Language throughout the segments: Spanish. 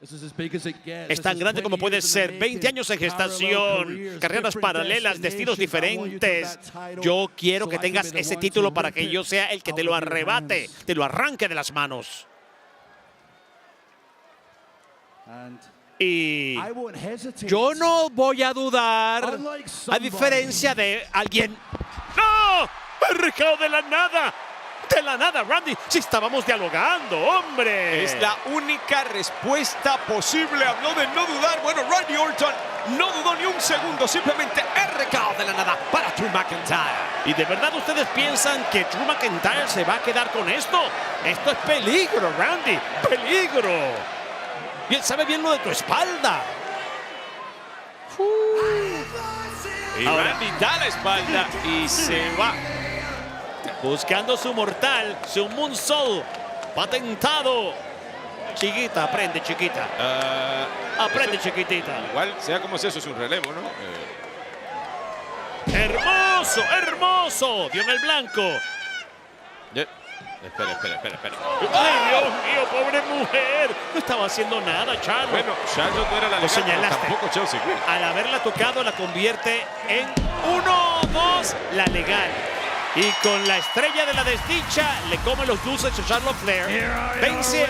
Es tan grande como puede ser. 20 años en gestación, carreras paralelas, destinos diferentes. Yo quiero que tengas ese título para que yo sea el que te lo arrebate, te lo arranque de las manos. Y yo no voy a dudar, a diferencia de alguien. ¡No! ¡Arrancado de la nada! ¡De la nada, Randy! ¡Si estábamos dialogando, hombre! Es la única respuesta posible. Habló de no dudar. Bueno, Randy Orton no dudó ni un segundo. Simplemente RKO de la nada para Drew McIntyre. ¿Y de verdad ustedes piensan que Drew McIntyre se va a quedar con esto? Esto es peligro, Randy. ¡Peligro! Y él sabe bien lo de tu espalda. Y Randy da la espalda y se va. Buscando su mortal, su moonsault patentado. Chiquita, aprende, chiquita. Aprende, eso, chiquitita. Igual, sea como sea, eso es un relevo, ¿no? ¡Hermoso, hermoso! Dio en el blanco. Espera. ¡Ay, Dios mío, pobre mujer! No estaba haciendo nada, Charlotte. Bueno, Charlotte no era la Lo legal, señalaste. tampoco Chelsea Green. Al haberla tocado, la convierte en 1-2 la legal. Y con la estrella de la desdicha, le come los dulces a Charlotte Flair. Vence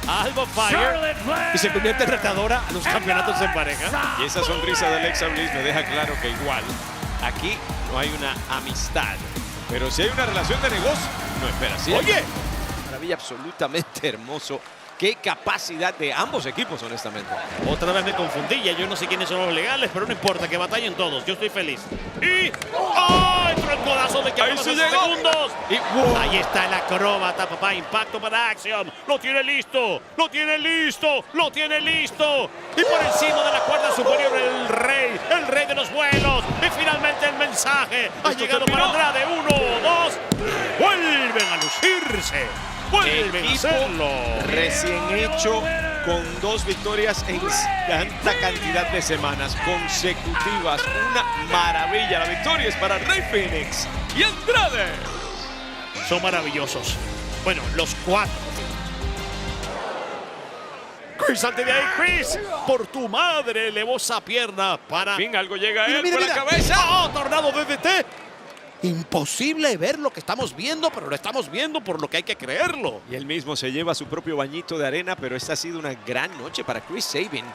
a Alba Fire y se convierte en retadora a los campeonatos en pareja. Y esa sonrisa de Alexa Bliss me deja claro que igual aquí no hay una amistad. Pero si hay una relación de negocio, no, espera, sí. Oye, Maravilla, absolutamente hermoso. Qué capacidad de ambos equipos, honestamente. otra vez me confundí, ya yo no sé quiénes son los legales, pero no importa, que batallen todos, yo estoy feliz. Y ¡oh! Entró el codazo de que Ahí se llegó. segundos. Y Ahí está el acróbata, papá, impacto para Axiom. Lo tiene listo, lo tiene listo, lo tiene listo. Y por encima de la cuerda superior el rey de los vuelos. Y finalmente el mensaje ha llegado para Andrade. 1, 2, vuelven a lucirse. Vuelven a hacerlo. recién hecho con 2 victorias en tanta cantidad de semanas consecutivas. Una maravilla. La victoria es para Rey Fénix y Andrade. Son maravillosos. Bueno, los 4. Chris, salte de ahí, Chris. Por tu madre, elevó esa pierna para... Fin, algo llega a él Mira, por mira. la cabeza. ¡Oh, tornado DDT! Imposible ver lo que estamos viendo, pero lo estamos viendo por lo que hay que creerlo. Y él mismo se lleva su propio bañito de arena, pero esta ha sido una gran noche para Chris Sabin.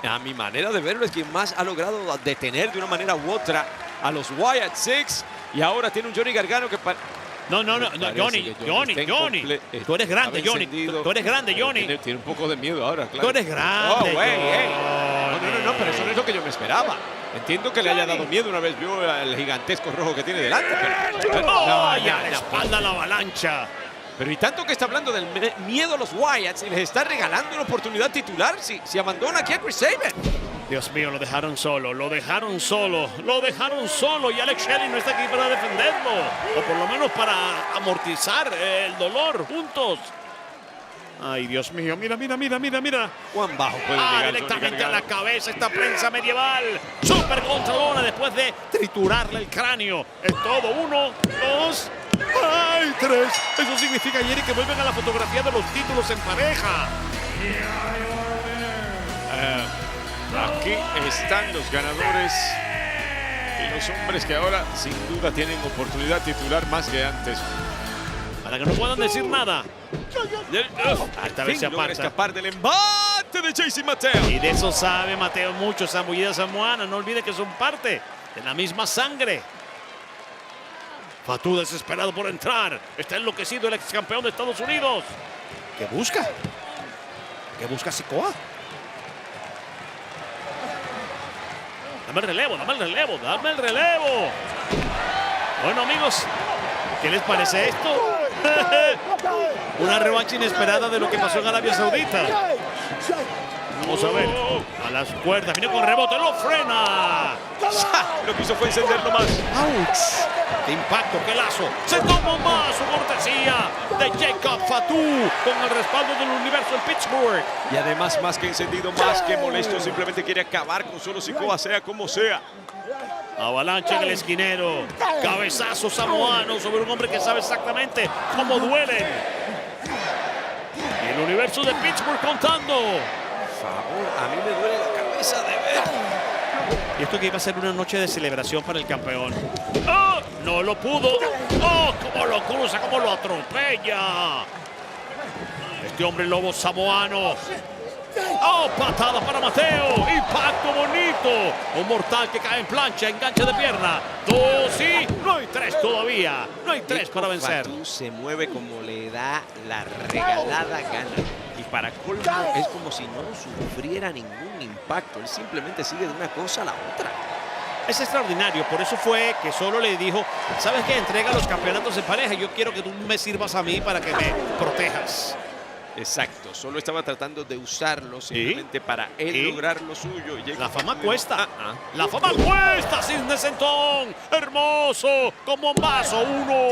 A mi manera de verlo es quien más ha logrado detener de una manera u otra a los Wyatt Six. Y ahora tiene un Johnny Gargano que... No, Johnny. Tú eres grande, Johnny. Tú eres grande, Johnny. Tiene un poco de miedo ahora, claro. Tú eres grande, Oh, güey, Johnny. No, pero eso no es lo que yo me esperaba. Entiendo que le haya dado miedo una vez vio el gigantesco rojo que tiene delante. Pero, ¡Oh, ya la espalda la avalancha! Pero y tanto que está hablando del miedo a los Wyatts y les está regalando una oportunidad titular si abandona aquí a Chris Sabin. Dios mío, lo dejaron solo, lo dejaron solo y Alex Shelley no está aquí para defenderlo, o por lo menos para amortizar el dolor juntos. Ay, Dios mío, mira. Cuán bajo puede llegar Directamente a la cabeza esta prensa medieval. Super controlona después de triturarle el cráneo. Es todo. 1, 2, ¡ay, 3! Eso significa, Jerry, que vuelven a la fotografía de los títulos en pareja. Aquí están los ganadores y los hombres que ahora sin duda tienen oportunidad titular más que antes. Para que no puedan decir nada. Esta vez se logra aparta. escapar del embate de Jason Mateo. Y de eso sabe Mateo mucho, zambullida samoana. No olvide que son parte de la misma sangre. Fatu desesperado por entrar. Está enloquecido el ex campeón de Estados Unidos. ¿Qué busca? ¿Qué busca Sikoa? Dame el relevo. Bueno, amigos, ¿qué les parece esto? Una revancha inesperada de lo que pasó en Arabia Saudita. Vamos a ver. A las cuerdas. Viene con rebote. Lo frena. Lo que hizo fue encenderlo más. ¡Auch! ¡Qué impacto! ¡Qué lazo! Se tomó más su cortesía de Jacob Fatu con el respaldo del universo en Pittsburgh. Y además, más que encendido, más que molesto, simplemente quiere acabar con solo Sikoa, sea como sea. Avalancha en el esquinero. Cabezazo samoano sobre un hombre que sabe exactamente cómo duelen. Y el universo de Pittsburgh contando. favor, a mí me duele la cabeza de ver. Y esto que iba a ser una noche de celebración para el campeón. ¡Oh! No lo pudo. ¡Oh! ¡Cómo lo cruza! ¡Cómo lo atropella! Este hombre lobo samoano. ¡Oh! Patada para Mateo. Impacto bonito. Un mortal que cae en plancha, enganche de pierna. Dos y no hay tres todavía. No hay tres para vencer. Fatu se mueve como le da la regalada gana. Y para colmo es como si no sufriera ningún impacto. Él simplemente sigue de una cosa a la otra. Es extraordinario, por eso fue que solo le dijo, ¿sabes qué? Entrega los campeonatos en pareja, yo quiero que tú me sirvas a mí para que me protejas. Exacto, solo estaba tratando de usarlo simplemente para él lograr lo suyo. Y la fama cuesta, la fama cuesta, Cisne Sentón, hermoso, con bombazo, 1,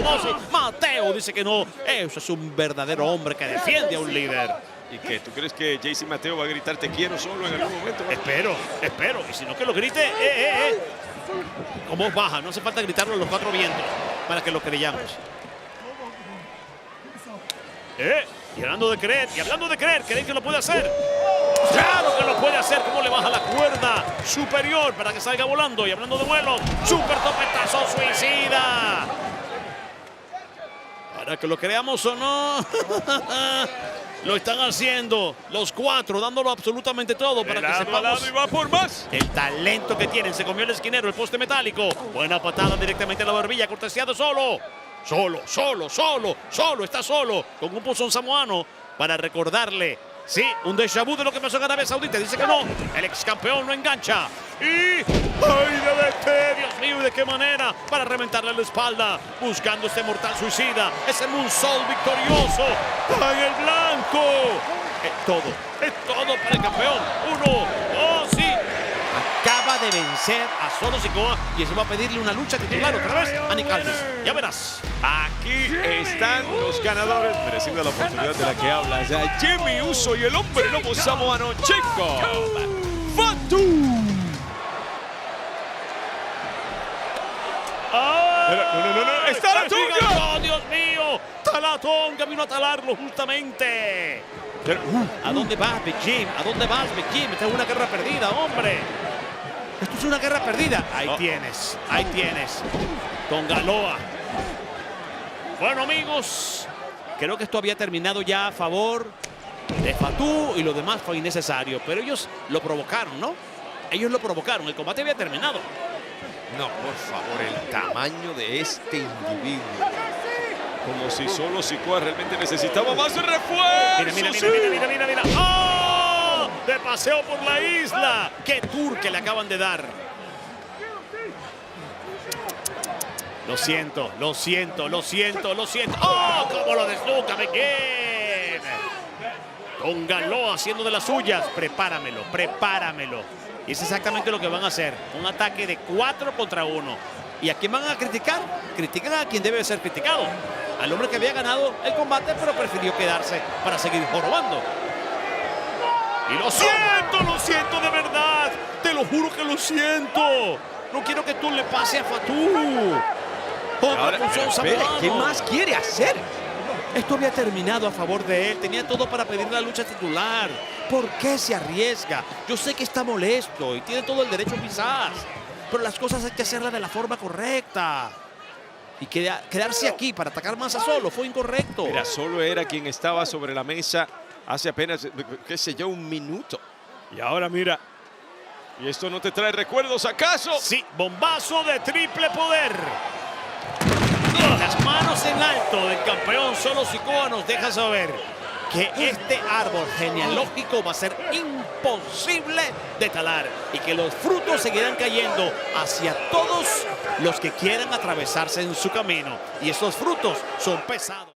2, Mateo dice que no, eso es un verdadero hombre que defiende a un líder. ¿Y qué? ¿Tú crees que JC Mateo va a gritar te quiero solo en algún momento? Espero, y si no que lo grite, con voz baja, no hace falta gritarlo en los 4 vientos para que lo creyamos. Y hablando de creer, ¿creen que lo puede hacer? ¡Claro que lo puede hacer! ¿Cómo le baja la cuerda superior para que salga volando? Y hablando de vuelos, ¡super topetazo suicida! Para que lo creamos o no, lo están haciendo los 4, dándolo absolutamente todo para que sepamos. Y va por más. El talento que tienen, se comió el esquinero, el poste metálico. Buena patada directamente a la barbilla, cortesía solo. Solo, está solo, con un pozón samoano para recordarle, sí, un déjà vu de lo que pasó en Arabia Saudita. Dice que no, el ex campeón lo engancha. Y, ¡ay, de Dios mío! ¿De qué manera? Para reventarle la espalda, buscando este mortal suicida, ese moonsault victorioso en el blanco. Es todo para el campeón. 1, 2, sí. Acaba de vencer a Solo Sikoa y eso va a pedirle una lucha titular otra vez a Nick Aldis. Ya verás. Aquí están los ganadores, mereciendo la oportunidad de la que hablas. Jimmy Uso y el hombre lobo samoano Chico Fatu. No, está la tonga. ¡Oh, Dios mío! Talatón, vino a talarlo justamente. ¿A dónde vas, Big Jim? ¿A dónde vas, Big Jim? Esta es una guerra perdida, hombre. Esto es una guerra perdida. Ahí tienes. Tongaloa. Bueno, amigos, creo que esto había terminado ya a favor de Fatu y lo demás fue innecesario. Pero ellos lo provocaron, ¿no? Ellos lo provocaron. El combate había terminado. No, por favor, el tamaño de este individuo. Como si Solo Sikoa realmente necesitaba más refuerzos. Mira. ¡Oh! De paseo por la isla. ¡Qué tour que le acaban de dar! Lo siento. ¡Oh! ¡Cómo lo desnuca, Begin! Tongaloa haciendo de las suyas. Prepáramelo. Y es exactamente lo que van a hacer. Un ataque de 4 contra 1. ¿Y a quién van a criticar? Critican a quien debe ser criticado. Al hombre que había ganado el combate, pero prefirió quedarse para seguir jorobando. Y lo siento de verdad. Te lo juro que lo siento. No quiero que tú le pase a Fatu. Ahora, ¿qué más quiere hacer? Esto había terminado a favor de él. Tenía todo para pedir la lucha titular. ¿Por qué se arriesga? Yo sé que está molesto y tiene todo el derecho quizás. Pero las cosas hay que hacerlas de la forma correcta. Y quedarse aquí para atacar más a Solo fue incorrecto. Mira, Solo era quien estaba sobre la mesa hace apenas, qué sé yo, un minuto. Y ahora mira. ¿Y esto no te trae recuerdos acaso? Sí, bombazo de triple poder. Las manos en alto del campeón Solo Sikoa nos deja saber que este árbol genealógico va a ser imposible de talar y que los frutos seguirán cayendo hacia todos los que quieran atravesarse en su camino. Y esos frutos son pesados.